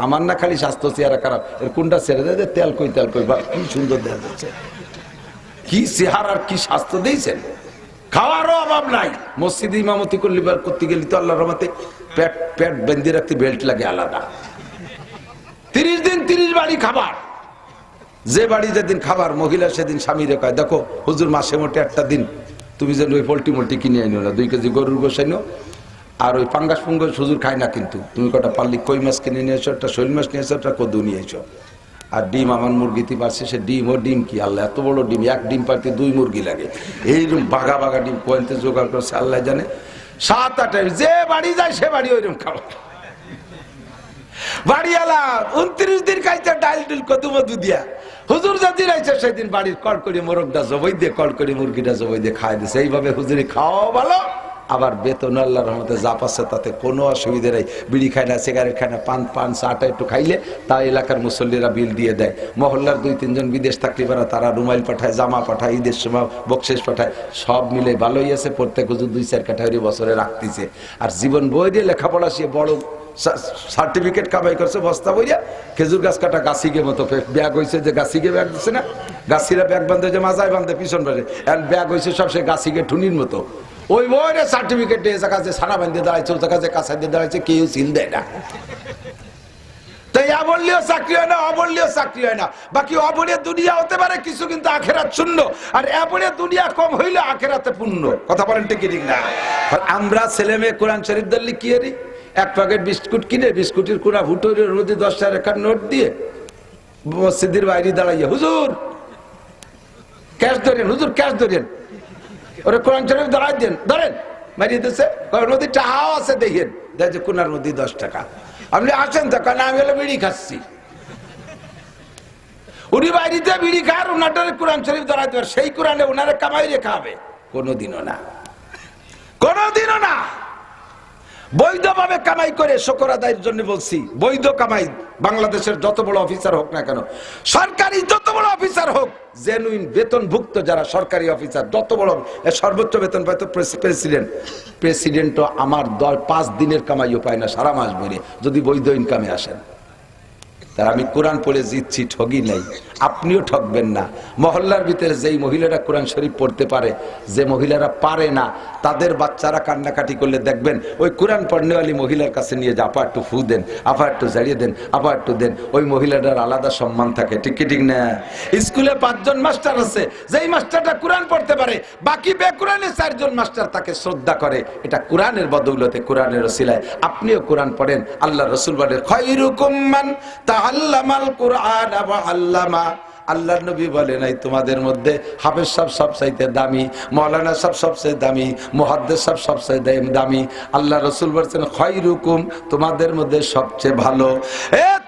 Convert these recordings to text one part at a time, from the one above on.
আমার না খালি স্বাস্থ্য চেহারা খারাপ, এর কোনটা ছেড়ে দেয়, তেল কই কি সুন্দর দেখা যাচ্ছে, কি চেহারার কি স্বাস্থ্য দিয়েছেন। খাওয়ারও অভাব নাই। মসজিদে ইমামতি করতে গেলি তো আল্লাহর রহমতে পেট বেঁধে রাখতে বেল্ট লাগে আলাদা। 30 দিন 30 বাড়ি খাবার, যে বাড়ি যেদিন খাবার মহিলা সেদিন স্বামীরে কয়, দেখো হুজুর মাসে মোটে একটা দিন তুমি যেন ওই পোল্ট্রি কিনে আইনো না, 2 কেজি গরুর গোশ আইনো, আর ওই পাঙ্গাস ফুঙ্গাস হুজুর খায় না, কিন্তু তুমি কটা পারলি কই মাছ কিনে নিয়ে এসো, একটা শৈল মাছ নিয়ে এসো, একটা কদু নিয়ে এসো। আর ডিম আমার মুরগিতে পারছে, সে ডিম কি আল্লাহ এত বড় ডিম, এক ডিম পারতে 2 মুরগি লাগে, এইরকম বাঘা ডিম কোয়েন্তে জোগাড় করছে আল্লাহ জানে। 7-8 যে বাড়ি যায় সে বাড়ি ওইরকম খাবার। বাড়িওয়ালা 29 দিন খাইছে ডাল ডুল কদু মধু দিয়া, হুজুর যেদিন আইছে সেদিন বাড়ির কড়কড়ি মোরগটা জবাই দিয়ে কড়কড়ি মুরগিটা জবাই দিয়ে খাই দিছে। এইভাবে হুজুরি খাওয়া ভালো, আবার বেতন আল্লাহর রহমতে যা পাচ্ছে তাতে কোনো অসুবিধা নেই। বিড়ি খায় না, সিগারেট খায় না, পান চাটা একটু খাইলে তা এলাকার মুসল্লিরা বিল দিয়ে দেয়। মহল্লার 2-3 জন বিদেশ থাকলে পারা, তারা রুমাইল পাঠায়, জামা পাঠায়, ঈদের সময় বকশেষ পাঠায়, সব মিলে ভালোই আছে। প্রত্যেক হুজুর 2-4 কাঠারি বছরে রাখতেছে। আর জীবন বই দিয়ে লেখাপড়া সে বড় সার্টিফিকেট কামাই করছে বস্তা বইয়া। খেজুর গাছ কাটা গাছিকে মতো ব্যাগ হয়েছে, যে গাছিকে ব্যাগ দিচ্ছে না, গাছিরা ব্যাগ বাঁধে যে মাজায় বাঁধে পিছন বাড়ে, এখন ব্যাগ হয়েছে সব সে গাছিকে ঠুনির মতো। ওই বইরে সার্টিফিকেট দিয়ে কাছে সারা বাঁধে দাঁড়াইছে, ওর কাছে কাঁচা দিয়ে দাঁড়াইছে, কেউ সিল দেয় না। তাই অবলীয় চাকরি হয় না, অবলীয় চাকরি হয় না। বাকি অবলীয় দুনিয়া হতে পারে কিছু, কিন্তু আখেরাত শূন্য। আর অবলীয় দুনিয়া কম হইলে আখেরাতে পূর্ণ। কথা বলেন ঠিক না? আমরা ছেলে মেয়ে কোরআন শরীফ ধরলে কি এরি, 1 প্যাকেট বিস্কুট কিনে বিস্কুটের কোনা ভুটোরের মধ্যে 10 টাকার নোট দিয়ে মসজিদের বাইরে দাঁড়াইয়া, হুজুর ক্যাশ ধরেন, হুজুর ক্যাশ ধরেন, ওরা কোরআন শরীফ দাঁড়াই দেন, ধরেন মারিয়ে দিচ্ছে, নদী টাহাও আছে দেখেন, দেখ যে কোনার মধ্যে 10 টাকা। আপনি আসেন তো, কারণ আমি হলো বিড়ি খাচ্ছি। উনি বাইরিতে বিড়ি খার, ওনাটারে কোরআন শরীফ দাঁড়াইতে পারে, সেই কোরআনে ওনারে কামাই রেখা হবে? কোনোদিনও না, কোনোদিনও না। বৈধভাবে কামাই করে শুকর আদায়ের জন্য বলছি, বৈধ কামাই। বাংলাদেশের যত বড় অফিসার হোক না কেন, সরকারি যত বড় অফিসার হোক, জেনুইন বেতনভুক্ত যারা সরকারি অফিসার, যত বড় সর্বোচ্চ বেতন পায় তো প্রেসিডেন্ট তো আমার 5 দিনের কামাইও পায় না সারা মাস ভরে, যদি বৈধ ইনকামে আসেন। তার আমি কোরআন পড়ে জিতছি, ঠগি নাই, আপনিও ঠকবেন না। মহল্লার ভিতরে যেই মহিলারা কোরআন শরীফ পড়তে পারে, যে মহিলারা পারে না, তাদের বাচ্চারা কান্নাকাটি করলে দেখবেন ওই কোরআন পড়নেওয়ালি মহিলার কাছে নিয়ে যে আপা একটু ফু দেন, আপা একটু জ্বালিয়ে দেন, আপা একটু দেন, ওই মহিলাটার আলাদা সম্মান থাকে। ঠিক কি ঠিক না? স্কুলে 5 জন মাস্টার আছে, যেই মাস্টারটা কোরআন পড়তে পারে, বাকি বেকুরআনে 4 জন মাস্টার তাকে শ্রদ্ধা করে। এটা কোরআনের বদৌলতে, কোরআনের ওসিলায়। আপনিও কোরআন পড়েন। আল্লাহ রাসূল বলেন, খায়রুকুম মান তাআল্লামাল কুরআন ওয়া আল্লামা। আল্লাহর নবী বলে নাই তোমাদের মধ্যে হাফেজ সাহেব সবচাইতে দামি, মাওলানা সাহেব সবচেয়ে দামি, মুহাদ্দিস সাহেব সবচেয়ে দামি। আল্লাহ রাসূল বলেন, খায়রুকুম, তোমাদের মধ্যে সবচেয়ে ভালো,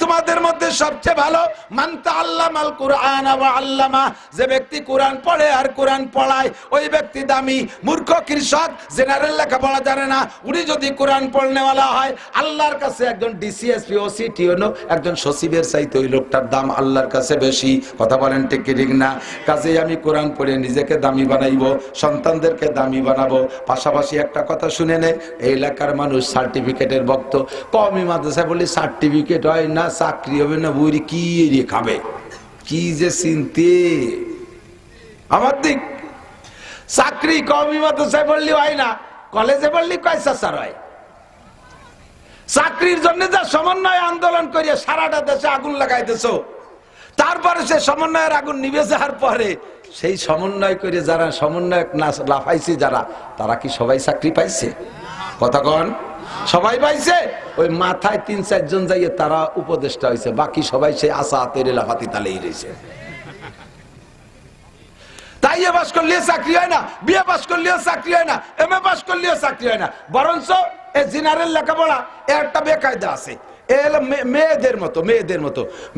তোমাদের মধ্যে সবচেয়ে ভালো মান তাআল্লামাল কুরআন ওয়া আল্লামা, যে ব্যক্তি কোরআন পড়ে আর কোরআন পড়ায়, ওই ব্যক্তি দামি। মূর্খ কৃষক জেনারেল লেখাপড়া জানে না, উনি যদি কোরআন পড়নেওয়ালা হয়, আল্লাহর কাছে একজন ডিসিএসপি ওসি টিওনো একজন সচিবের চাইতে ওই লোকটার দাম আল্লাহর কাছে বেশি। কথা বলেন ঠিক কি ঠিক না? কাজেই আমি কোরআন পড়ে নিজেকে দামি বানাইবো, সন্তানদেরকে দামি বানাবো। পাশাপাশি একটা কথা শুনে নে, এই এলাকার মানুষ সার্টিফিকেটের ভক্ত। কওমি মাদ্রাসায় বলি সার্টিফিকেট হয় না, চাকরি হবে না, বুড়ি কি এরিয়ে খাবে, কি যে চিনতে আমার দিক। চাকরি কওমি মাদ্রাসায় বললি হয় না, কলেজে বললি কয়সা স্যার হয়। চাকরির জন্য যা সমন্বয় আন্দোলন করিয়ে সারাটা দেশে আগুন লাগাইতেছো, তারপরে সে সমন্বয়ের আগুন নিভে যাওয়ার পরে সেই সমন্বয় করে যারা সমন্বয়ক না লাফাইছে যারা, তারা কি সবাই চাকরি পাইছে? কথা কন, সবাই পাইছে? ওই মাথায় 3-4 জন যাইয়ে তারা উপদেষ্টা হয়েছে, বাকি সবাই সেই আশা তেরে লাফাতি তালেই রয়েছে। তাই এ পাস করলেও চাকরি হয় না, বিএ পাস করলেও চাকরি হয় না, এমএ পাস করলেও চাকরি হয় না, বরঞ্চ এই জেনারেল লেখাপড়া একটা বেকায়দা আছে। মেয়েদের মতো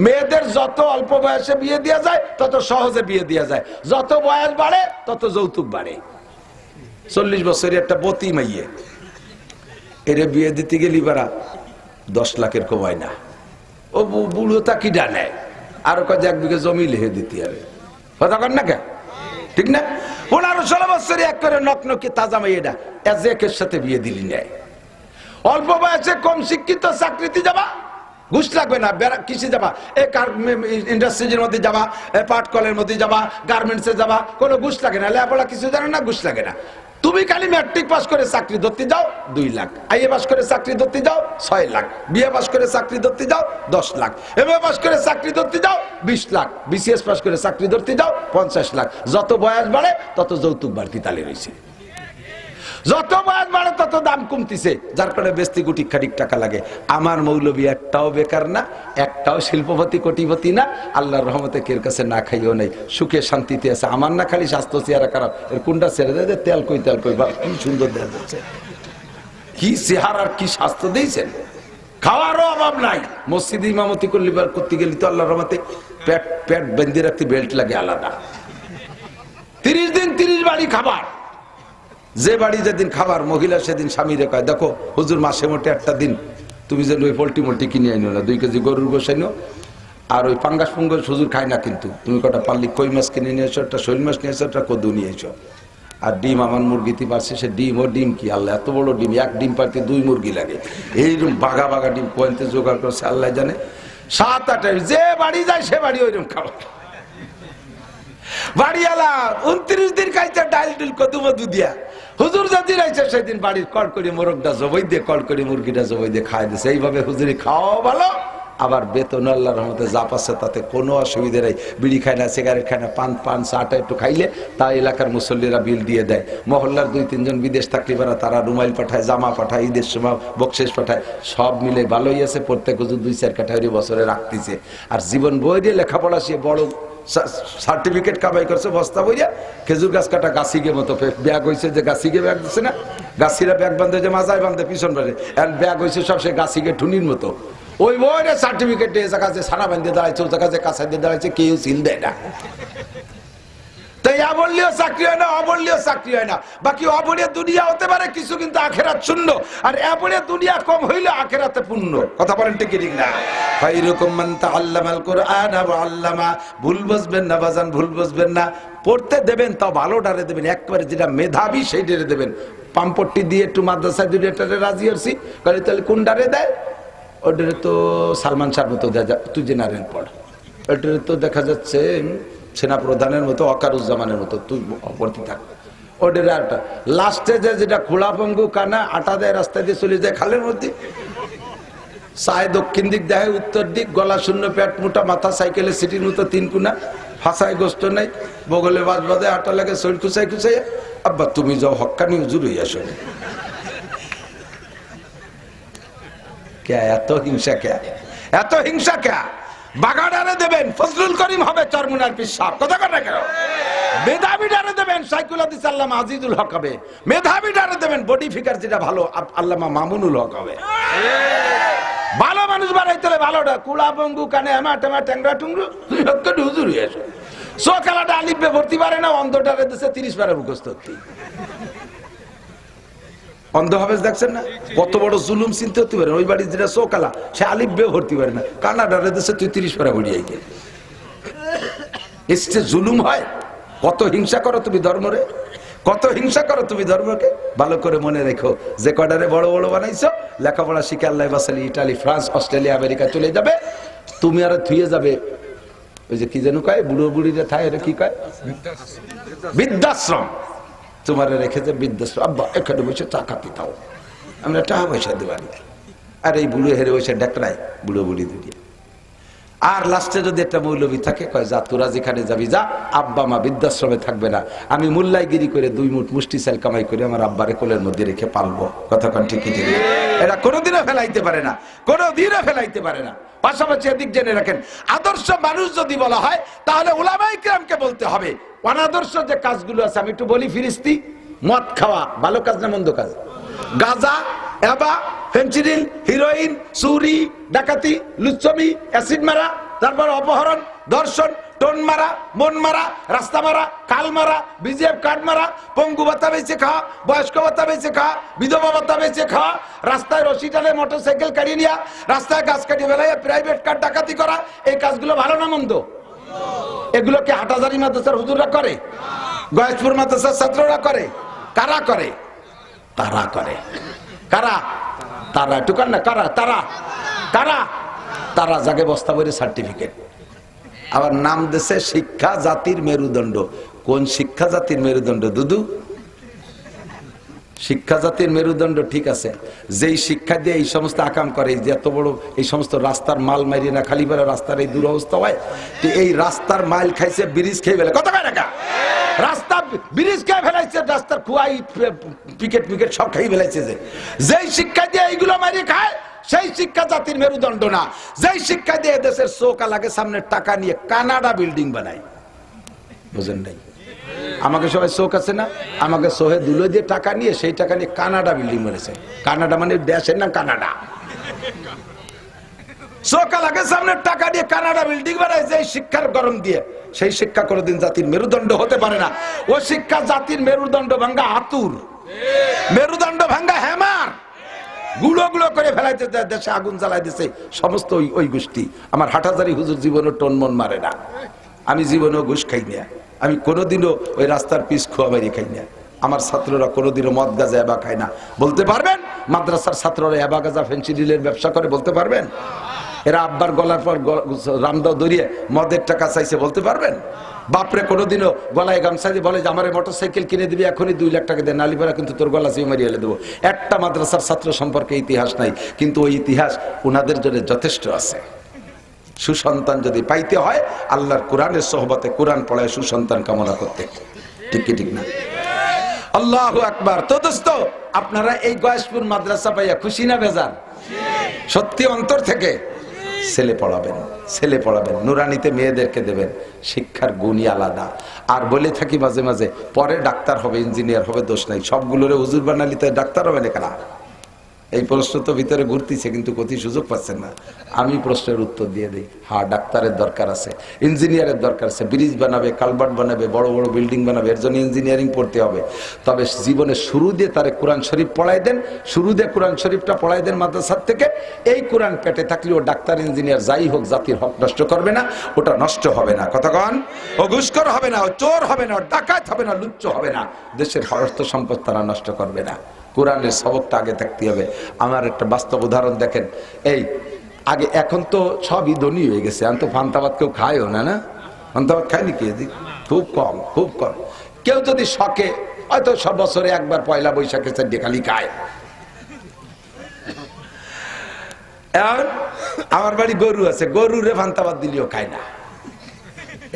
মেয়েদের যত অল্প বয়সে বিয়ে দেওয়া যায় তত সহজে বিয়ে দেওয়া যায়, যত বয়স বাড়ে তত যৌতুক বাড়ে। 40 বছরের একটা বতি মাইয়ে, এরে বিয়ে দিতে গেলি বারা 10 লাখের কমায় না, ও বুড়ো তা কি ডানে আরো কাজ 1 বিঘা জমি লিখে দিতে হবে। কথা কন না কে? ঠিক না? 15-16 বছরে এক করে নকনকি তাজা মাইয়েটা এজেকের সাথে বিয়ে দিলি নেয়। অল্প বয়সে কম শিক্ষিত চাকরিতে যাবা, ঘুষ লাগবে না, কিসে যাবা, এই ইন্ডাস্ট্রিজের মধ্যে যাবা, পাট কলের মধ্যে যাবা, গার্মেন্টসে যাবা, কোনো ঘুষ লাগে না। লেখাপড়া কিছু জানো না, ঘুষ লাগে না। তুমি খালি ম্যাট্রিক পাস করে চাকরি ধরতে যাও 2 লাখ, আইএ পাস করে চাকরি ধরতে যাও 6 লাখ, বিএ পাস করে চাকরি ধরতে যাও 10 লাখ, এমএ পাস করে চাকরি ধরতে যাও 20 লাখ, বিসিএস পাস করে চাকরি ধরতে যাও 50 লাখ। যত বয়স বাড়ে তত যৌতুক বাড়তি তালে রয়েছে, যত বয়স বাড়ে তত দাম কমতিছে, যার কারণে বেস্তি কোটি খানিক টাকা লাগে। আমার মৌলবী একটাও বেকার না, একটাও শিল্পপতি কোটিপতি না, আল্লাহর রহমতে কের কাছে না খাইও নাই, সুখে শান্তিতে আছে। আমার না খালি স্বাস্থ্য চেহারা খারাপ, এর কোনটা ছেড়ে দেয়, তেল কই বা কি সুন্দর দেখা যাচ্ছে, কি চেহারার কি স্বাস্থ্য দিয়েছেন। খাওয়ারও অভাব নাই, মসজিদে ইমামতি করতে গেলে তো আল্লাহর রহমতে পেট বেঁধে রাখতে বেল্ট লাগে আলাদা। 30 দিন 30 বাড়ি খাবার, যে বাড়ি যেদিন খাবার মহিলা সেদিন স্বামীরে কয়, দেখো হুজুর মাসে মোটে একটা দিন তুমি যেন ওই পোল্ট্রি মোল্ট্রি কিনে আইনো না, 2 কেজি গরুর গোশ আইনো, আর ওই পাঙ্গাস পুঙ্গাস হুজুর খায় না, কিন্তু তুমি কটা পারলি কই মাছ কিনে নিয়ে এসো, একটা শৈল মাছ নিয়ে এসো, একটা কদু নিয়ে এসো। আর ডিম আমার মুরগিতে পারছে, সে ডিম ও ডিম কি আল্লাহ, এত বড় ডিম, এক ডিম পারতে 2 মুরগি লাগে, এইরকম বাঘা বাঘা ডিম কোয়েন্তে জোগাড় করছে আল্লাহ জানে। 7-8 যে বাড়ি যায় সে বাড়ি ওইরকম খাবার। বাড়িওয়ালা 29 দিন খাইছে ডাল ডিল কদু মধু দিয়া, হুজুর যেদিন আইছে সেদিন বাড়ির কল করে মোরগটা জবাই দিয়ে, কল করে মুরগিটা জবাই দিয়ে খাই দিছে। এইভাবে হুজুরি খাওয়াও ভালো, আবার বেতন আল্লাহর রহমতে যা পাচ্ছে তাতে কোনো অসুবিধা নেই। বিড়ি খায় না, সিগারেট খায় না, পান চাটা একটু খাইলে তা এলাকার মুসল্লিরা বিল দিয়ে দেয়। মহল্লার 2-3 জন বিদেশ থাকলে পারা, তারা রুমাইল পাঠায়, জামা পাঠায়, ঈদের সময় বকশেষ পাঠায়, সব মিলে ভালোই আছে। প্রত্যেক হুজুর 2-4 কাঠা বছরে রাখতেছে। আর জীবন বই দিয়ে লেখাপড়া সে বড় সার্টিফিকেট কামাই করছে বস্তা বইয়া, খেজুর গাছ কাটা গাছিগে মতো ব্যাগ হয়েছে, যে গাছিগে ব্যাগ দিচ্ছে না, গাছিরা ব্যাগ বান্ধে যে মাজায় বান্ধে পিছন বাড়ে, আর ব্যাগ হয়েছে সব সে গাছিগে ঠুনির মতো। ওই বইয়ের সার্টিফিকেট দিয়ে জায়গা যে সারা বান্ধে দাঁড়াইছে, ও জায়গা যে কাঁচা দিয়ে দাঁড়াইছে, কেউ সিল দেয় না। তাই অবলীয় চাকরি হয় না, অবলীয় চাকরি হয় না। বাকি অবলীয় দুনিয়া হতে পারে কিছু, কিন্তু আখেরাত শূন্য। আর অবলীয় দুনিয়া কম হইলে আখেরাতে পূর্ণ। কথা বলেন ঠিক না? খায়রুকুম মান তাআল্লামাল কুরআনা ওয়া আল্লামা। ভুল বুঝবেন না বাজান, ভুল বুঝবেন না। পড়তে দেবেন তাও ভালো ডারে দেবেন, একবারে যেটা মেধাবী সেই ডারে দেবেন। পাম্পট্টি দিয়ে একটু মাদ্রাসায় দুইটারে রাজি হচ্ছি, তাহলে কোন ডারে দেয়? ওটারে তো সালমান শাহর মতো দেয়, তুই জেনারেল পড়। ওটারে তো দেখা যাচ্ছে সেনা প্রধানের মতো, অকারুজ্জামানের মতো, তুই ভর্তি থাক। ওদের একটা লাস্টে যেটা খোলা পঙ্গু কানা আটা দেয়, রাস্তা দিয়ে চলে যায় খালের মধ্যে, চায় দক্ষিণ দিক দেয় উত্তর দিক, গলা শূন্য, পেট মোটা, মাথা সাইকেলের সিটির মতো 3 কোনা, ফাঁসায় গোষ্ঠ নাই, বগলে বাজ বাজে, আটা লাগে, শরীর খুঁচাই খুঁচাই, আব্বা তুমি যাও হক্কানি হুজুর হইয়া শোন। কে এত হিংসা, কে এত হিংসা, কে বাগাডারে দেবেন ফজলুল করিম হবে চরমুনার পীর সাহেব। কথা কথা কেন? মেধাবী ডারে দেবেন সাইকুল হাদিস আল্লামা আজিজুল হক হবে। মেধাবী ডারে দেবেন বডি ফিগার যেটা ভালো আল্লামা মামুনুল হক হবে। ভালো মানুষ বানাইতে হলে ভালোটা, কুড়া বঙ্গু কানে আমা টামা ট্যাংরা টুংরু হুজুর হয়ে আসো। সকালাটা আলিফে ভর্তি পারে না, অন্ধটারে দেশে 30 পারে মুখস্থ। অন্ধ হাফেজ দেখছেন না, কত বড় জুলুম চিনতে হতে পারে। ওই বাড়ি যেটা চোকালা, সে আলিফ বে ভর্তি পারে না, কানাডারে দেশে তুই 30 পারা ভরি আইকে। এসে জুলুম হয়। কত হিংসা করো তুমি ধর্মরে, কত হিংসা করো তুমি ধর্মকে। ভালো করে মনে রেখো, যে কডারে বড় বড় বানাইছো, লেখাপড়া শিখে আল্লাহ বাসালি ইটালি, ফ্রান্স, অস্ট্রেলিয়া, আমেরিকা চলে যাবে, তুমি আর থুয়ে যাবে ওই যে কি যেন কয় বুড়ো বুড়িরে থায়, এটা কি কয়, বৃদ্ধাশ্রম। তোমার রেখে যে বৃদ্ধাশ্রম, আব্বা এখানে বসে চা খাতি তাও, আমরা টাকা পয়সা দেবানি। আর এই বুড়ো হেরে বসে ডাকরায় বুড়ো বুড়ি দুনিয়া। আর লাস্টে যদি একটা মৌলবী থাকে, কয় যা তোরা যেখানে যাবি যা, আব্বা মা বৃদ্ধাশ্রমে থাকবে না, আমি মোল্লাইগিরি করে 2 মুঠ মুষ্টি চাল কামাই করে আমার আব্বারে কোলের মধ্যে রেখে পালবো। কথা কন ঠিক ঠিক? এটা কোনোদিনও ফেলাইতে পারে না, কোনোদিনও ফেলাইতে পারে না। পাশাপাশি এদিক জেনে রাখেন, আদর্শ মানুষ যদি বলা হয় তাহলে উলামায়ে কিরামকে বলতে হবে। অনাদর্শ যে কাজগুলো আছে আমি একটু বলি, ফিরিস্তি, মদ খাওয়া ভালো কাজ না মন্দ কাজ? গাঁজা, এবা, ফেন্সিডিল, হিরোইন, চুরি, ডাকাতি, লুচ্ছমি, অ্যাসিড মারা, তারপর অপহরণ, ধর্ষণ, টোন মারা, মন মারা, রাস্তা মারা, কাল মারা, বিজিএফ কার্ড মারা, পঙ্গু ভাতা বেঁচে খাওয়া, বয়স্ক ভাতা বেঁচে খাওয়া, বিধবা ভাতা বেঁচে খাওয়া, রাস্তায় রশি টানে মোটরসাইকেল কাটিয়ে নেওয়া, রাস্তায় গাছ কাটিয়ে ফেলাইয়া প্রাইভেট কার ডাকাতি করা, এই কাজগুলো ভালো না মন্দ? এগুলো কি হাটহাজারী মাদ্রাসার হুজুররা করে? গয়েশপুর মাদ্রাসার ছাত্ররা করে? কারা করে? তারা করে। কারা? তারা একটু কার না, কারা? তারা কারা? তারা জাগে বস্তা ভরে সার্টিফিকেট। আবার নাম দেশে শিক্ষা জাতির মেরুদণ্ড। কোন শিক্ষা জাতির মেরুদণ্ড দুদু? শিক্ষা জাতির মেরুদণ্ড ঠিক আছে, যেই শিক্ষা দিয়ে এই সমস্ত আকাম করে, যে এত বড় এই সমস্ত রাস্তার মাল মারি না খালি বেলা রাস্তার এই দুরবস্থা হয়, তো এই রাস্তার মাইল খাইছে ব্রিজ খেয়ে ফেলে, কত খায় টাকা রাস্তা ব্রিজ খেয়ে ফেলাইছে, রাস্তার খুয়াই পিকেট পিকেট সব খাই ফেলাইছে। যেই শিক্ষা দিয়ে এইগুলো মারি খায় সেই শিক্ষা জাতির মেরুদণ্ড না। যেই শিক্ষা দিয়ে দেশের চৌকা লাগে সামনে টাকা নিয়ে কানাডা বিল্ডিং বানায়, বুঝেন নাই? আমাকে সবাই চোখ আছে না, আমাকে সোহে দুলো দিয়ে টাকা নিয়ে সেই টাকা নিয়ে কানাডা বিল্ডিং বানিয়েছে। কানাডা মানে দেশের না কানাডা। চোখা লাগে সামনে টাকা দিয়ে কানাডা বিল্ডিং বানায়, যে শিক্ষার গরম দিয়ে। সেই শিক্ষা কোনোদিন জাতির মেরুদণ্ড হতে পারে না। ও শিক্ষা জাতির মেরুদণ্ড ভাঙ্গা হাতুর, মেরুদণ্ড ভাঙ্গা হ্যামার, গুলো গুলো করে ফেলাইতে দেশে আগুন জ্বালাই দিছে সমস্ত ওই গোষ্ঠী। আমার হাটহাজারী হুজুর জীবনও টন মন মারে না, আমি জীবনেও ঘুষ খাই না, আমি কোনোদিনও ওই রাস্তার পিস খোয়া বাড়ি খাই না। আমার ছাত্ররা কোনোদিনও মদ গাঁজা এবা খায় না। বলতে পারবেন মাদ্রাসার ছাত্ররা এবা গাঁজা ফেন্সিডিলের ব্যবসা করে? বলতে পারবেন? এরা আব্বার গলার পর রামদাও দরিয়ে মদের টাকা চাইছে? বলতে পারবেন? বাপরে কোনোদিনও গলায় গামছা দিয়ে বলে যে আমার মোটর সাইকেল কিনে দিবি, এখনই 2 লাখ টাকা দেন, নালিপাড়া কিন্তু তোর গলা চেয়ে মারিয়ে দেবো। একটা মাদ্রাসার ছাত্র সম্পর্কে ইতিহাস নাই, কিন্তু ওই ইতিহাস ওনাদের জন্য যথেষ্ট আছে। সুসন্তান যদি পাইতে হয় আল্লাহর কোরআনের সোহবতে কোরআন পড়ায় সুসন্তান কামনা করতে, ঠিক কি ঠিক না? আল্লাহু আকবার। তো দোস্ত, আপনারা এই গয়েশপুর মাদ্রাসা পাইয়া খুশি না বেজার? সত্যি অন্তর থেকে ছেলে পড়াবেন, ছেলে পড়াবেন, নুরানিতে মেয়েদেরকে দেবেন, শিক্ষার গুণই আলাদা। আর বলে থাকি মাঝে মাঝে পরে ডাক্তার হবে, ইঞ্জিনিয়ার হবে, দোষ নাই। সবগুলোরে হুজুর বানালি তো ডাক্তার হবে না কেন? এই প্রশ্ন তো ভিতরে ঘুরতেছে, কিন্তু কোথায় সুযোগ পাচ্ছেন না। আমি প্রশ্নের উত্তর দিয়ে দিই, হ্যাঁ ডাক্তারের দরকার আছে, ইঞ্জিনিয়ারের দরকার আছে। ব্রিজ বানাবে, কালভার্ট বানাবে, বড় বড় বিল্ডিং বানাবে, এর জন্য ইঞ্জিনিয়ারিং পড়তে হবে। তবে জীবনে শুরু দিয়ে তারে কোরআন শরীফ পড়াই দেন, শুরু দিয়ে কোরআন শরীফটা পড়াই দেন মাদ্রাসার থেকে। এই কোরআন পেটে থাকলে ও ডাক্তার ইঞ্জিনিয়ার যাই হোক জাতির হক নষ্ট করবে না, ওটা নষ্ট হবে না। কতক্ষণ ও ঘুষখোর হবে না, ও চোর হবে না, ও ডাকাত হবে না, লুচ্চ হবে না, দেশের অর্থ সম্পদ তারা নষ্ট করবে না। কোরআনের সবকটা আগে থাকতে হবে। আমার একটা বাস্তব উদাহরণ দেখেন, এই আগে, এখন তো সবই ধনী হয়ে গেছে, এখন তো ফান্তাবাদ কেউ খায়ও না, না ফান্তাবাদ খায় নাকি? খুব কম, খুব কম। কেউ যদি শখে হয়তো সব বছরে একবার পয়লা বৈশাখে চারটে খালি খায়। এখন আমার বাড়ি গরু আছে, গরুরে ফান্তাবাদ দিলেও খায় না,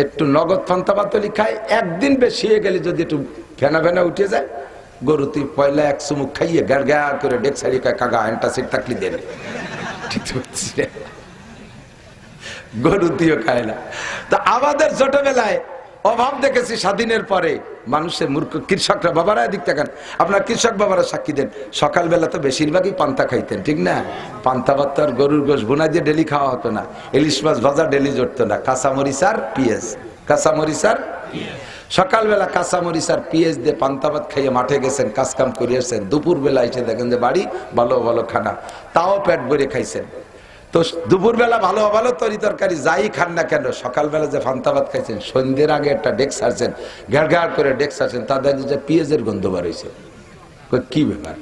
একটু নগদ ফান্তাবাদ তলি খায়। একদিন বেশি হয়ে গেলে যদি একটু ফেনা ফেনা উঠে যায়, গরু তুই পয়লা এক চুমুক খাইয়ে গাড় গাড় করে ডেক ছাড়িয়ে কাগা অ্যান্টাসিড থাকলি দেবে, ঠিক আছে? গরু তুইও খায় না। তা আমাদের ছোটবেলায় অভাব দেখেছি স্বাধীনের পরে, মানুষের মূর্খ কৃষকরা, বাবারা এদিক দেখেন, আপনার কৃষক বাবারা সাক্ষী দেন, সকালবেলা তো বেশিরভাগই পান্তা খাইতেন, ঠিক না? পান্তা ভাত তো আর গরুর গোশ বোনা দিয়ে ডেলি খাওয়া হতো না, ইলিশ মাছ ভাজা ডেলি জড়তো না, কাঁচামরিচ আর পেঁয়াজ, কাঁচামরিচ আর সকালবেলা কাঁচামরিচ আর পেঁয়াজ দিয়ে পান্তা ভাত খাইয়ে মাঠে গেছেন, কাজ কাম করে আসছেন, দুপুরবেলা এসে দেখেন যে বাড়ি ভালো ভালো খানা, তাও পেট ভরে খাইছেন। তো দুপুরবেলা ভালো ভালো তরি তরকারি যাই খান না কেন, সকালবেলা যে পান্তা ভাত খাইছেন, সন্ধ্যের আগে একটা ডেক সারছেন, ঘাড় ঘাড় করে ডেক সারছেন, তাদের যে পেঁয়াজের গন্ধ বার হয়েছে। কি ব্যাপার?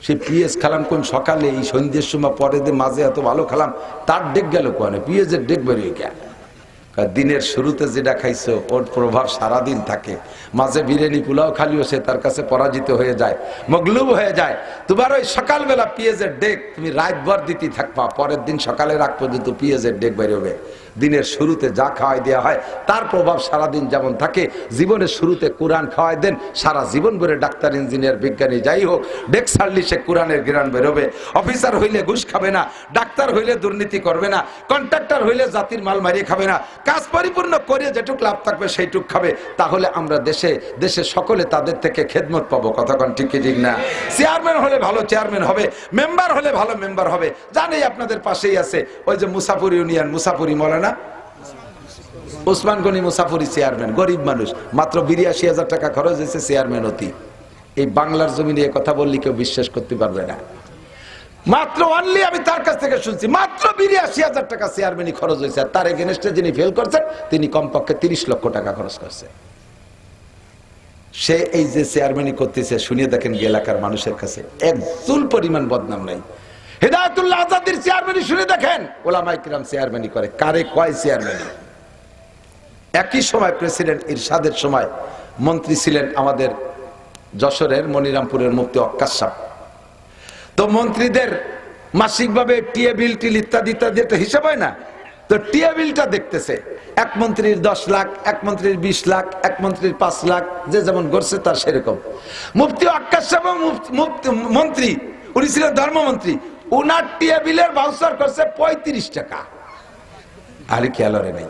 সে পেঁয়াজ খালাম কোন সকালে, এই সন্ধ্যের সময়, পরে দিয়ে মাঝে এত ভালো খালাম, তার ডেক গেল কোয়ানে, পেঁয়াজের ডেক বেরিয়ে গেল। দিনের শুরুতে যেটা খাইছো ওর প্রভাব সারাদিন থাকে। মাঝে বিরিয়ানি পোলাও খালিও সে তার কাছে পরাজিত হয়ে যায়, মগলুব হয়ে যায়। তোমার ওই সকালবেলা পেঁয়াজের ডেক তুমি রাতভর দিতে থাকবা, পরের দিন সকালে রাত পর্যন্ত পেঁয়াজের ডেক বেরোবে। দিনের শুরুতে যা খাওয়াই দেওয়া হয় তার প্রভাব সারাদিন যেমন থাকে, জীবনের শুরুতে কোরআন খাওয়াই দেন, সারা জীবন ভরে ডাক্তার ইঞ্জিনিয়ার বিজ্ঞানী যাই হোক, ডেক ছাড়লি সে কোরআনের জ্ঞান বেরোবে। অফিসার হইলে ঘুষ খাবে না, ডাক্তার হইলে দুর্নীতি করবে না, কন্ট্রাক্টর হইলে জাতির মাল মারিয়ে খাবে না, কাজ পরিপূর্ণ করে যেটুক লাভ থাকবে সেইটুক খাবে। তাহলে আমরা দেশে দেশে সকলে তাদের থেকে খেদমত পাবো। কতক্ষণ ঠিক কি ঠিক না? চেয়ারম্যান হলে ভালো চেয়ারম্যান হবে, মেম্বার হলে ভালো মেম্বার হবে। জানেই আপনাদের পাশেই আছে ওই যে মুসাফর ইউনিয়ন, মুসাফরি মৌলানা ওসমান গনি মুসাফরি চেয়ারম্যান, গরিব মানুষ, মাত্র ৮২,০০০ টাকা খরচ হয়েছে চেয়ারম্যান হতে। এই বাংলার জমিনে কথা বললে কেউ বিশ্বাস করতে পারবে না। মাত্র অনলি আমি তার কাছ থেকে শুনছি, মাত্র ৮২,০০০ টাকা চেয়ারম্যানই খরচ হয়েছে। আর তার এগেনস্টে যিনি ফেল করছেন তিনি কমপক্ষে ৩০ লক্ষ টাকা খরচ করছে। সে এই যে চেয়ারম্যানই করতেছে, শুনিয়ে দেখেন এলাকার মানুষের কাছে এক চুল পরিমাণ বদনাম নাই। হেদায়েতুল্লাহ আজাদির চেয়ারম্যানই শুনে দেখেন, ওলামায়ে কিরাম চেয়ারম্যানই করে, কারে কয় চেয়ারম্যানই। একই সময় প্রেসিডেন্ট ইরশাদের সময় মন্ত্রী ছিলেন আমাদের যশোরের মনিরামপুরের মুফতি ওয়াক্কাস সাহেব। তো মন্ত্রীদের মাসিকভাবে টিএ বিল টিল ইত্যাদি ইত্যাদি একটা হিসাব হয় না, তো টিএ বিলটা দেখতেছে, এক মন্ত্রীর 10 লাখ, এক মন্ত্রীর 20 লাখ, এক মন্ত্রীর 5 লাখ, যে যেমন করছে তার সেরকম। মুফতি ওয়াক্কাস সাহেব মন্ত্রী, উনি ছিলেন ধর্মমন্ত্রী, উনার টিএ বিলের ভাউচার করছে 35 টাকা। আরে খেয়াল রে নাই,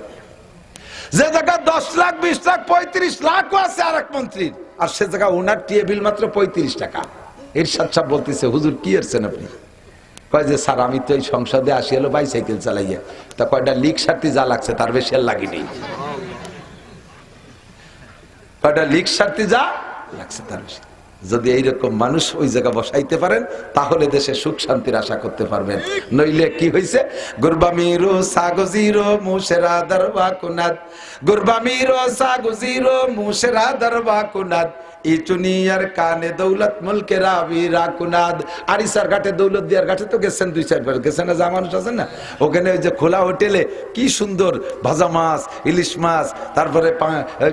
যে জায়গা 10 লাখ 20 লাখ 35 লাখও আছে আর এক মন্ত্রীর, আর সে জায়গা উনার টিএ বিল মাত্র 35 টাকা। ইরশাদ সাহেব বলতেছে, হুজুর কি করছেন আপনি? কয় যে স্যার আমি তো এই সংসদে আসি হলো বাইসাইকেল চালাইয়া, তা কয়টা লিক সারতে যা লাগছে তার বেশি আর লাগেনি, কয়টা লিক সারতে যা লাগছে তার বেশি। যদি এইরকম মানুষ ওই জায়গা বসাইতে পারেন তাহলে দেশে সুখ শান্তির আশা করতে পারবেন। নইলে কি হয়েছে, গুরবামিরো সাগজিরো মুশেরা দরবা কুনাদ, গুরবামিরো সাগজিরো মুশেরা দরবা কুনাদ, ইচুনিয়ার কানে দৌলত মুলকের আবিরা কুনাদ। আরিসার ঘাটে দৌলত দিয়ার ঘাটে তো গেছেন 2-4 বার, গেছেন না? যা মানুষ আছেন না, ওখানে ওই যে খোলা হোটেলে কি সুন্দর ভাজা মাছ, ইলিশ মাছ, তারপরে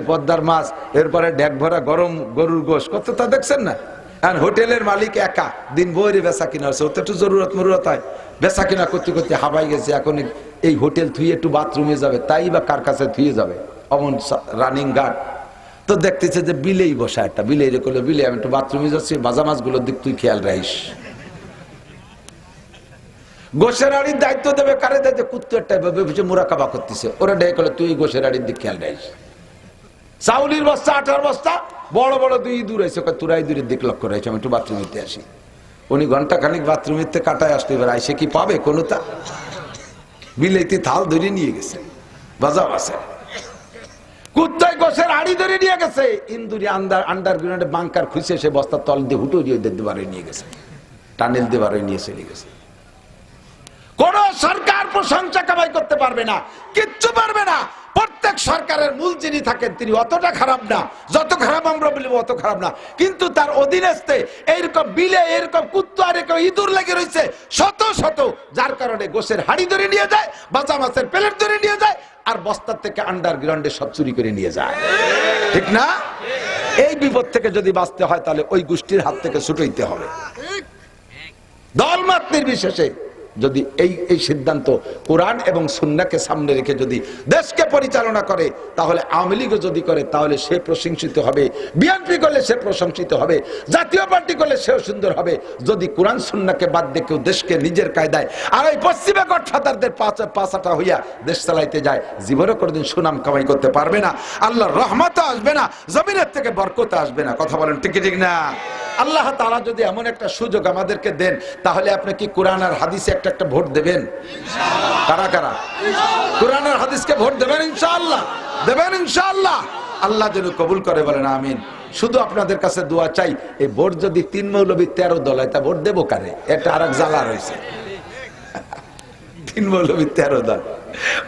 পদ্মার মাছ, এরপরে ড্যাক ভরা গরম গরুর গোশ, কত তা দেখছেন না? আর হোটেলের মালিক একা দিন বইরে বেচা কিনা হচ্ছে, ওতে একটু জরুরত মরুরত হয়, বেচা কিনা করতে করতে হাবাই গেছে। এখন এই হোটেল থুয়ে একটু বাথরুমে যাবে, তাই বা কার কাছে থুয়ে যাবে, অমন রানিং গার্ড। তো দেখতেছে যে বিলেই বসা একটা, বিলে রেখে বিলে আমি একটু বাথরুমে যাচ্ছি, ভাজা মাছগুলোর দিক তুই খেয়াল রাখিস। গোশের আড়ির দায়িত্ব দেবে কারে? দায়িত্ব কুত্তরটা মুরাকাবা করতেছে, ওরা ডেকে তুই গোশের আড়ির দিক খেয়াল রাখিস। চাউলির বস্তা 18 বস্তা বড় বড় 2 ইঁদুর আছে, তোরা ইঁদুরের দিক লক্ষ্য রাখছি, আমি একটু বাথরুমেতে আসি। উনি ঘন্টা খানিক বাথরুমেতে কাটায় আসতে এবার আইসে কি পাবে কোনো? তা বিলেতে থাল ধরে নিয়ে গেছে, বাজাও আছে, কুত্তায় গোশের আড়ি ধরে নিয়ে গেছে, ইন্দুরি আন্ডারগ্রাউন্ডে বাংকার খুঁজে সে বস্তার তল দিয়ে হুটো দিয়ে দেবারে নিয়ে গেছে, টানেল দেবারে নিয়ে চলে গেছে। কোন সরকার প্রশংসা কামাই করতে পারবে না, কিচ্ছু পারবে না। প্রত্যেক সরকারের মূল যিনি থাকেন তিনি অতটা খারাপ না, যত খারাপ আমরা বলবো অত খারাপ না, কিন্তু তার অধীনস্থে এইরকম বিলে এরকম কুত্তা আর এরকম ইঁদুর লেগে রয়েছে শত শত, যার কারণে গোশের হাড়ি ধরে নিয়ে যায়, বাজা মাছের প্লেট ধরে নিয়ে যায়, আর বস্তার থেকে আন্ডারগ্রাউন্ডে সব চুরি করে নিয়ে যায়, ঠিক না? এই বিপদ থেকে যদি বাঁচতে হয় তাহলে ওই গোষ্ঠীর হাত থেকে ছুটাইতে হবে। দলমত নির্বিশেষে যদি এই সিদ্ধান্ত কোরআন এবং সুন্নাহকে সামনে রেখে যদি দেশকে পরিচালনা করে, তাহলে আওয়ামী লীগও যদি করে তাহলে সে প্রশংসিত হবে, বিএনপি করলে সে প্রশংসিত হবে, জাতীয় পার্টি করলে সেও সুন্দর হবে। যদি কোরআন সুন্নাহকে বাদ দিয়ে কেউ দেশকে নিজের কায়দায় আর ওই পশ্চিমা গডফাদারদের পাছাটা হইয়া দেশ চালাইতে যায়, জীবনে কোনোদিন সুনাম কামাই করতে পারবে না, আল্লাহর রহমত আসবে না, জমিনের থেকে বরকত আসবে না। কথা বলেন ঠিক ঠিক না? আল্লাহ তাআলা যদি এমন একটা সুযোগ আমাদেরকে দেন, তাহলে আপনি কি কোরআন আর হাদিসে একটা একটা ভোট দেবেন? কারা কারা কোরআন আর হাদিসকে ভোট দেবেন? ইনশাআল্লাহ দেবেন, ইনশাআল্লাহ। আল্লাহ যেন কবুল করে, বলেন আমিন। শুধু আপনাদের কাছে দোয়া চাই, এই ভোট যদি 3 মৌলবী 13 দল হয় তা ভোট দেবো কারে? এটা আর এক জ্বালা রয়েছে। 3 মৌলবী 13 দল,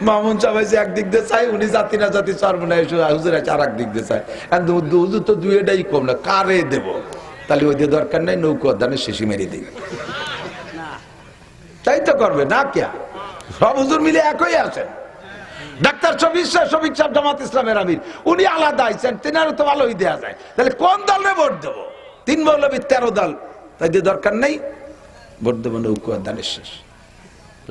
মামুন সাহেব একদিক দিয়ে চাই, উনি জাতি না জাতি সর্বনাশ হুজুর আছে আর এক দিক দিয়ে চাই, হুজুর তো দুইটাই কম না, কারে দেবো? তাহলে ওই দিয়ে দরকার নাই, নৌকো দানের শেষে মেরে দিই, তাই তো করবে না? কে সব হুজুর মিলে একই আছেন। ডাক্তার শফিক সাহেব জামাত ইসলামের আমির, উনি আলাদা আইছেন, তেনারও তো ভালোই দেওয়া যায়। তাহলে কোন দলে ভোট দেবো? 3 মৌলবী 13 দল, তাই দিয়ে দরকার নেই, ভোট দেবো নৌকো দানের শেষ।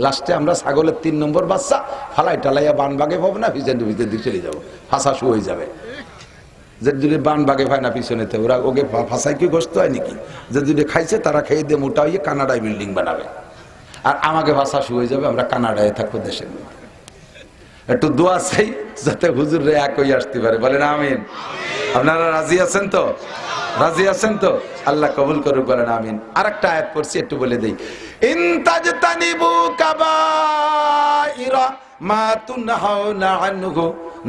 লাস্টে আমরা ছাগলের 3 নম্বর বাচ্চা ফালাই টালাইয়া বান বাগে পাবো না, ভিজেন্ডু ভিতর দিয়ে চলে যাবো, ফাঁসা শু হয়ে যাবে। যে যদি বান বাগে পায় না পিছনেতে, ওরা ওকে ফাঁসাই কি গোস্ত হয় নাকি? যে যদি খাইছে তারা খেয়ে দিয়ে মোটা হয়ে কানাডায় বিল্ডিং বানাবে, আর আমাকে ভাষা শুয়ে যাবে, আমরা কানাডায় থাকবো দেশের মধ্যে। একটু দোয়া চাই যাতে হুজুর রে এক হয়ে আসতে পারে, বলেন আমিন। আপনারা রাজি আছেন তো? রাজি আছেন তো? আল্লাহ কবুল করুক, বলেন আমিন। আরেকটা আয়াত পড়ছি, একটু বলে দেই। ইন তাজতানিবু কাবাইরা মা তুনহাউনা আনহু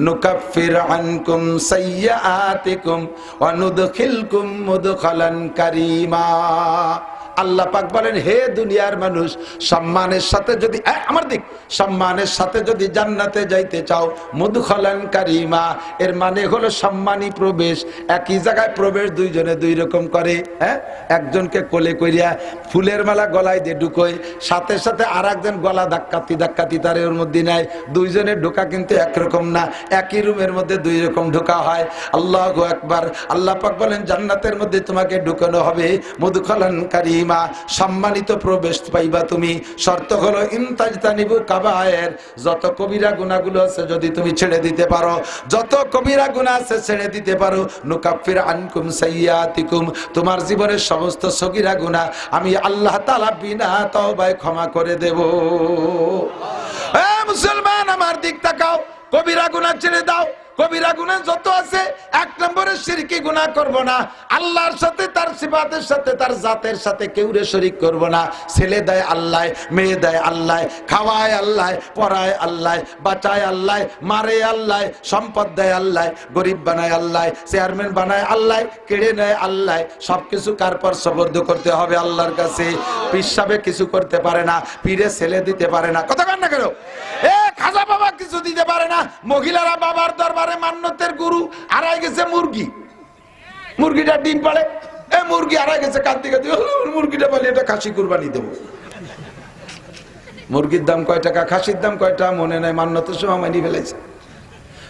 নুকাফির আনকুম সাইয়্যাতিকুম ওয়া নুদখিলকুম মুদখালান কারীমা। আল্লাহ পাক বলেন, হে দুনিয়ার মানুষ, সম্মানের সাথে যদি আমার দিক সম্মানের সাথে যদি জান্নাতে যাইতে চাও, মুদখালান কারিমা, এর মানে হলো সম্মানী প্রবেশ। একই জায়গায় প্রবেশ দুইজনে দুই রকম করে। একজনকে কোলে কইরা ফুলের মালা গলায় দিয়ে ঢুকোয়, সাথে সাথে আর একজন গলা ধাক্কাতি তার ওর মধ্যে নেয়। দুইজনের ঢোকা কিন্তু একরকম না, একই রুমের মধ্যে দুই রকম ঢোকা হয়। আল্লাহু আকবার। আল্লাহ পাক বলেন, জান্নাতের মধ্যে তোমাকে ঢুকানো হবে মুদখালান কারিমা, সম্মানিত প্রবেশ পাইবা তুমি। শর্ত হলো ইনতাজতানিবু কাবায়ের, যত কবিরা গুনাহগুলো আছে যদি তুমি ছেড়ে দিতে পারো, যত কবিরা গুনাহ আছে ছেড়ে দিতে পারো, নুকাফির আনকুম সাইয়্যাতিকুম, তোমার জীবনের সমস্ত সগীরা গুনাহ আমি আল্লাহ তাআলা বিনা তওবায় ক্ষমা করে দেব। মুসলমান আমার দিক তাকাও, কবিরা গুনাহ ছেড়ে দাও। কবিরা গুনাহ যত আছে, এক নম্বরে শিরকি গুনাহ করব না, আল্লাহর সাথে তার সিফাতের সাথে তার জাতের সাথে কেউরে শরীক করব না। ছেলে দেয় আল্লাহ, মেয়ে দেয় আল্লাহ, খাওয়ায় আল্লাহ, পড়ায় আল্লাহ, বাঁচায় আল্লাহ, মারে আল্লাহ, সম্পদ দেয় আল্লাহ, গরিব বানায় আল্লাহ, চেয়ারম্যান বানায় আল্লাহ, কেড়ে নেয় আল্লাহ। সবকিছু কার পর সুপর্দ করতে হবে? আল্লাহর কাছে। পিসাবে কিছু করতে পারে না, পীরে ছেলে দিতে পারে না, কথা কান না কেন? খাজা বাবা কিছু দিতে পারে না। মহিলারা বাবার দরবারে মান্নতের গুরু, হারাই গেছে মুরগি, মুরগিটা ডিম পাড়ে, মুরগি হারাই গেছে, কাঁদতে কাঁদতে মুরগিটা পালি, এটা খাসি কুরবানি দেবো। মুরগির দাম কয় টাকা, খাসির দাম কয়টা মনে নাই, মান্নতের সময় মানি ফেলেছে।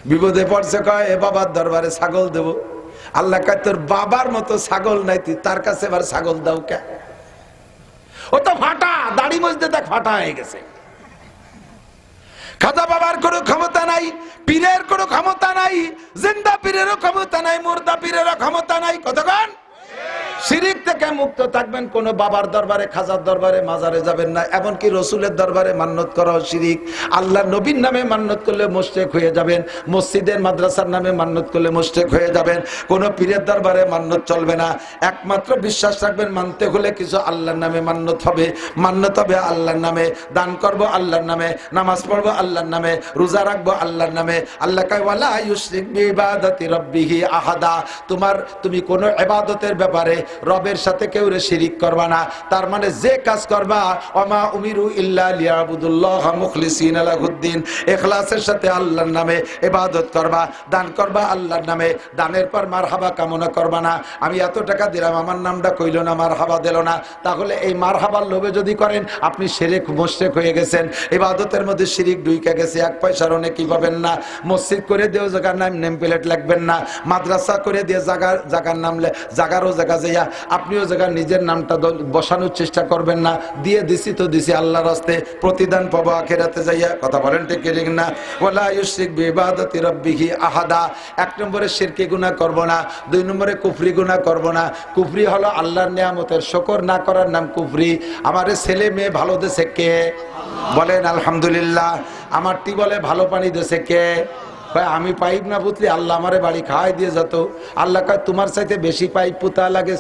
বিপদে পড়ছে, কয় এ বাবার দরবারে ছাগল দেব। আল্লাহ কয়, তোর বাবার মতো ছাগল নাই, তুই তার কাছে এবার ছাগল দাও কে? ও তো ফাটা, দাড়ি মজতে দেখ ফাটা হয়ে গেছে। খাজা বাবার কোনো ক্ষমতা নাই, পীরের কোনো ক্ষমতা নাই, জিন্দা পীরেরও ক্ষমতা নাই, মুর্দা পীরেরও ক্ষমতা নাই। কতক্ষণ শিরিক থেকে মুক্ত থাকবেন। কোন বাবার দরবারে, খাজার দরবারে, মাজারে যাবেন না। এমনকি রসুলের দরবারে মান্নত করাও শিরিক। আল্লাহ নবীর নামে মান্নত করলে মুশরিক হয়ে যাবেন। মসজিদের মাদ্রাসার নামে মান্নত করলে মুশরিক হয়ে যাবেন। কোন পীরের দরবারে মান্নত চলবে না। একমাত্র বিশ্বাস রাখবেন, মানতে হলে কিছু আল্লাহর নামে মান্নত হবে। মান্নত হবে আল্লাহর নামে, দান করব আল্লাহর নামে, নামাজ পড়বো আল্লাহর নামে, রোজা রাখবো আল্লাহর নামে। আল্লাহ কয়, ওয়ালা ইউশরিক বিইবাদাতি রাব্বিহি আহাদা, তুমি কোন ইবাদতের ব্যাপারে রবের সাথে কেউ শিরিক করবা না। তার মানে যে কাজ করবা, ওমা উমিরু ইল্লা লিয়াবুদুল্লাহ মুখলিসিনা লাহুদ্দিন, ইখলাসের সাথে আল্লাহর নামে ইবাদত করবা, দান করবা আল্লাহর নামে। দানের পর মারহাবা কামনা করবা না, আমি এত টাকা দিলাম, আমার নামটা কইল না, মারহাবা দিল না। তাহলে এই মারহাবার লোভে যদি করেন, আপনি শিরিক মুশরিক হয়ে গেছেন। ইবাদতের মধ্যে শিরিক ঢুইকা গেছে। এক পয়সার অনেকই পাবেন না। মসজিদ করে দিয়েও জায়গার নাম নেম প্লেট লাগবেন না। মাদ্রাসা করে দিয়ে জায়গার নাম জায়গারও জায়গা যাইয়া আপনিও জায়গা নিজের নামটা বসানোর চেষ্টা করবেন না। দিয়ে দিছি তো দিছি আল্লাহর রাস্তে, প্রতিদান পাবো আখিরাতে যাইয়া। কথা বলেন ঠিক ঠিক না? ওয়ালা ইউশরিক বিইবাদাতি রাব্বিহি আহাদা। এক নম্বরে শিরকি গুনাহ করব না। দুই নম্বরে কুফরি গুনাহ করব না। কুফরি হলো আল্লাহর নিয়ামতের শুকর না করার নাম কুফরি। আমারে ছেলে মেয়ে ভালো দেছে কে? বলেন আলহামদুলিল্লাহ। আমার টিউবওয়েলে ভালো পানি দেছে কে? ভাই আমি পাইপ না পুতলি, আল্লাহ আমারে বাড়ি খাওয়াই দিয়ে যেত। আল্লাহ কয়, তোমার চাইতে বেশি পাইপ পুতা লাগে,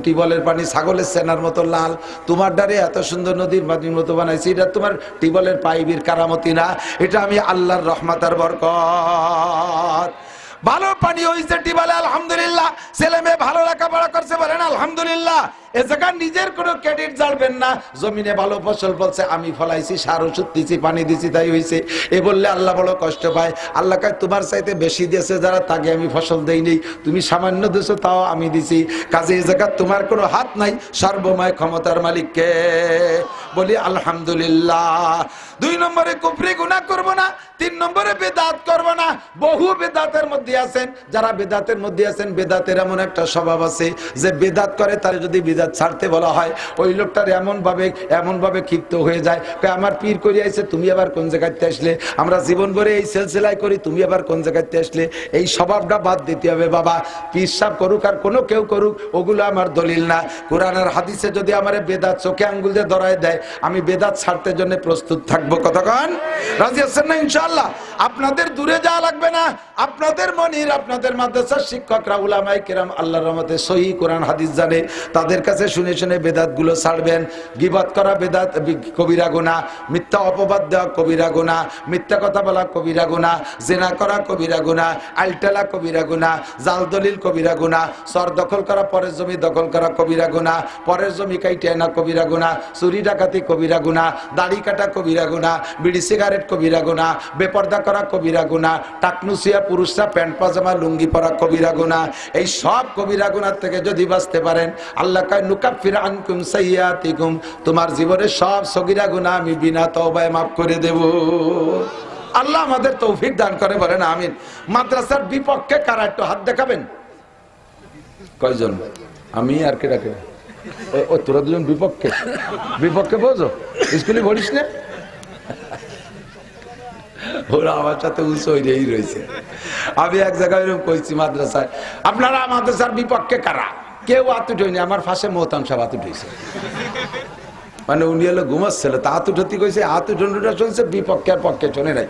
টিউবওয়েলের পানি ছাগলের সেনার মতো লাল। তোমার দ্বারে এত সুন্দর নদীর পানির মতো বানাইছি, এটা তোমার টিউবওয়েলের পাইপের কারামতি না, এটা আমি আল্লাহর রহমতের বরকত। ভালো পানি হয়েছে টিউবওয়েলে, আলহামদুলিল্লাহ। ছেলে মেয়ে ভালো লেখাপড়া করছে, বলেন আলহামদুলিল্লাহ। এ জায়গা নিজের কোনো ক্রেডিট জানবেন না। জমিনে ভালো ফসল বলছে, আমি ফলাইছি, সার ওষুধ দিছি, পানি দিছি, তাই হয়েছে। এ বললে আল্লাহ বড় কষ্ট পায়। আল্লাহ কয়, তোমার চাইতে বেশি দিয়েছে যারা, তাকে আমি ফসল দেইনি। তুমি সামান্য দিছো, তাও আমি দিছি। কাজে এই জায়গা তোমার কোনো হাত নাই, সর্বময় ক্ষমতার মালিককে। বলি আলহামদুলিল্লাহ। দুই নম্বরে কুফরি গুনাহ করব না। তিন নম্বরে বেদাত করব না। বহু বেদাতের মধ্যে আছেন, যারা বেদাতের মধ্যে আছেন, বেদাতের এমন একটা স্বভাব আছে যে বেদাত করে, তার যদি বেদাত ছাড়তে বলা হয়, ওই লোকটার এমন ভাবে ক্ষিপ্ত হয়ে যায়, আমার পীর করে আইছে, তুমি আবার কোন জায়গাতে আসলে? আমরা জীবন ভরে এই সিলসিলাই করি, তুমি আবার কোন জায়গাতে আসলে? এই স্বভাবটা বাদ দিতে হবে বাবা। পীর সাহেব করুক আর কোনো কেউ করুক, ওগুলো আমার দলিল না। কোরআন আর হাদিসে যদি আমার বেদাত চোখে আঙ্গুল দিয়ে ধরায় দেয়, আমি বেদাত ছাড়তে জন্য প্রস্তুত থাকবো। কতক্ষণ রাজি আছেন না? ইনশাআল্লাহ। আপনাদের দূরে যাওয়া লাগবে না। আপনাদের মনির, আপনাদের মাদ্রাসার শিক্ষকরা, উলামায়ে কেরাম, আল্লাহর রহমতে সহিহ কোরআন হাদিস জানে, তাদের কাছে শুনে শুনে বেদাত গুলো ছাড়বেন। গীবত করা বেদাত কবিরা গুনাহ, মিথ্যা অপবাদ দেওয়া কবিরা গুনাহ, মিথ্যা কথা বলা কবিরা গুনাহ, জেনা করা কবিরা গুনাহ, আলটালা কবিরা গুনাহ, জাল দলিল কবিরা গুনাহ, সর দখল করা, পরের জমি দখল করা কবিরা গুনাহ, পরের জমি কাইটে আনা কবিরা গুনাহ, চুরি ডাকাতি কবিরা গুনাহ, দাড়ি কাটা কবিরা গুনাহ, বিড়ি সিগারেট কবিরা গুনাহ, বেপর্দা করা কবিরা গুনাহ, টাকনুসিয়া পুরুষরা প্যান্ট পাজামা লুঙ্গি পরা কবিরা গুনাহ। এই সব কবিরা গুনাহ থেকে যদি বাঁচতে পারেন, আল্লাহ কয় নুকাফির আনকুম সাইয়্যাতিকুম, তোমার জীবনের সব সগীরা গুনাহ আমি বিনা তওবায় মাফ করে দেব। আল্লাহ আমাদের তৌফিক দান করে, বলেন আমিন। মাদ্রাসার বিপক্ষে কারা একটু হাত দেখাবেন? কয়জন? আমি আর কে ডাকে? ও তোরা দুজন বিপক্ষে? বিপক্ষে বোঝো, স্কুলে পড়িস না? ওরা আমার সাথে উঁচু হয়েই রয়েছে। আমি এক জায়গায় এরকম কইছি মাদ্রাসায়, আপনারা মাদ্রাসার বিপক্ষে কারা? কেউ হাত উঠেনি। আমার ফাঁসে মোহতাম সব হাত উঠেছে, মানে উনি হলো ঘুমাচ্ছিল, তা হাত উঠতে কইছে, হাত উঠোনটা শুনছে, বিপক্ষে আর পক্ষে শোনে নাই।